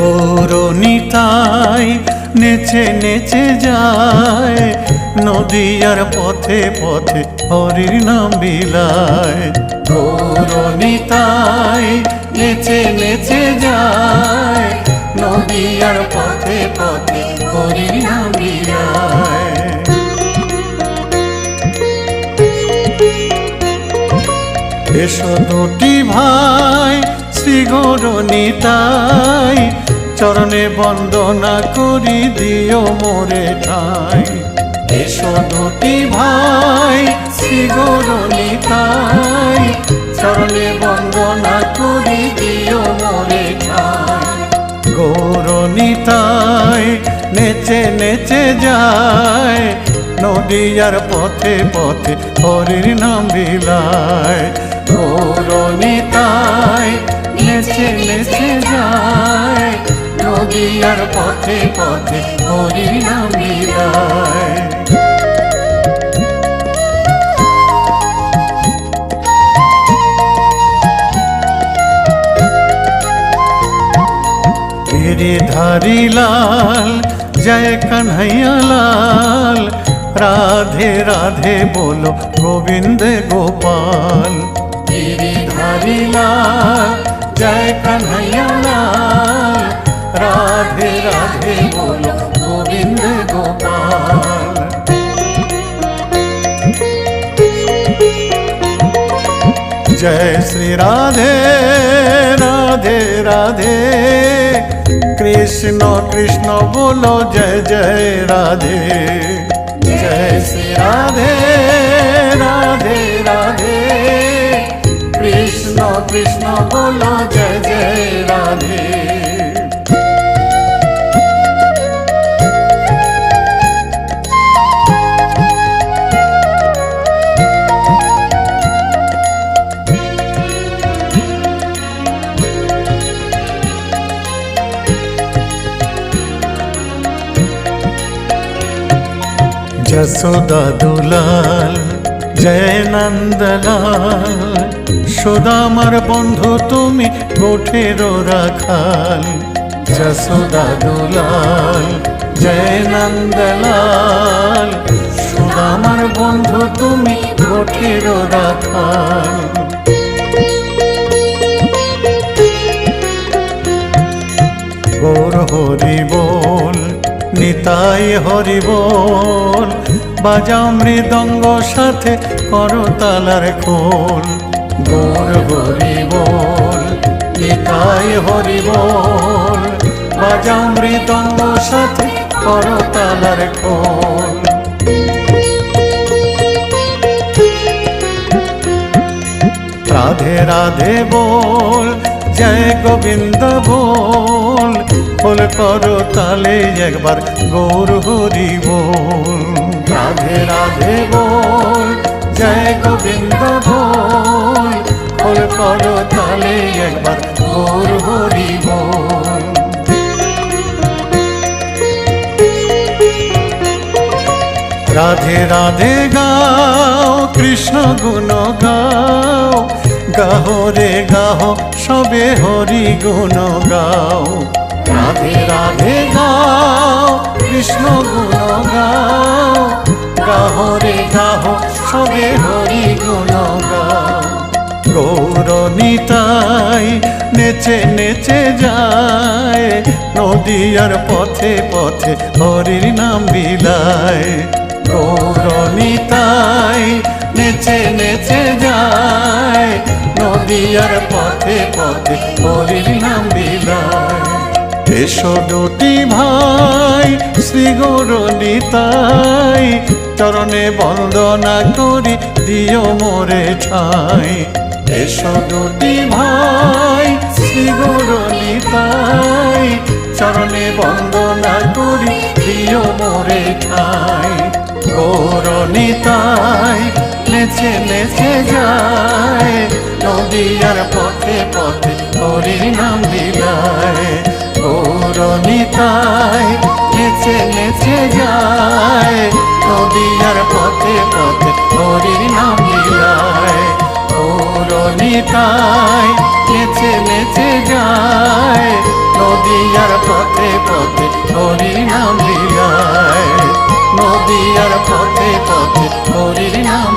গৌরনিতাই নেচে নেচে যায়, নদিয়ার পথে পথে হরির নাম বিলায়। গৌরনিতাই নেচে নেচে যায়, নদিয়ার পথে পথে হরির নাম বিলায়। এসো দুটি ভাই শ্রী গৌরনিতাই, চরণে বন্দনা করি দিও মোরে ঠাই। এসো দুটি ভাই শ্রী গৌরনিতাই, চরণে বন্দনা করি দিও মোরে ঠাই। গৌরনিতাই নেচে নেচে যায়, নদিয়ার পথে পথে হরির নাম বিলায়। গৌরনিতাই নেচে নেচে যায়, নদিয়ার পথে পথে হরির নাম বিলায়। गिरिधारी लाल जय कन्हैया लाल, राधे राधे बोलो गोविंद गोपाल। गिरिधारी लाल जय कन्हैया लाल, राधे राधे बोलो गोविंद गोपाल। जय श्री राधे राधे राधे, कृष्ण कृष्ण बोलो जय जय राधे। जय श्री राधे राधे राधे, कृष्ण कृष्ण बोलो जय जय राधे। যশোদা দুলাল জয় নন্দলাল, সুদামার বন্ধু তুমি গোঠের রাখাল। যশোদা দুলাল জয় নন্দলাল, সুদামার বন্ধু তুমি গোঠের রাখাল। গৌর হরি বল নিতাই হরি বল, বাজাও মৃদঙ্গ সাথে করতালার খোল। গৌর হরি বল নিতাই হরি বল, বাজাও মৃদঙ্গ সাথে করতালার খোল। রাধে রাধে बोल जय गोविंद बोल बोल करो ताले एक बार गौर हरि बोल। राधे राधे बोल जय गोविंद बोल बोल करो ताले एक बार गौर हरि बोल। राधे राधे गाओ कृष्ण गुण गाओ गाहो रे गाहो सबे हरि गुण गाओ। राधे राधे गाओ कृष्ण गुण गाओ गाहो रे गाहो सबे हरि गुण गाओ। गौर निताई नेचे नेचे जाए नदियार पथे पथे हरिर नाम বিলায়। गौर निताई नेचे नेचे जाए नदियार पथे पथे हरिर नाम বিলায়। एसो दुटी भाई श्री गौर निताई चरणे बंदना करी दियो मोरे ठाई। एसो दुटी भाई श्री गौर निताई चरणे बंदना करी दियो मोरे ठाई। गौर निताई नेचे नेचे जाए नदियार पथे पथे हरिर नाम বিলায়। गौर निताई नेचे नेचे जाए नदियार पथे पथे हरिर नाम বিলায়। गौर निताई नेचे नेचे जाए নদিয়ার পথে পথে হরি নাম বিলায়, নদিয়ার পথে পথে হরি নাম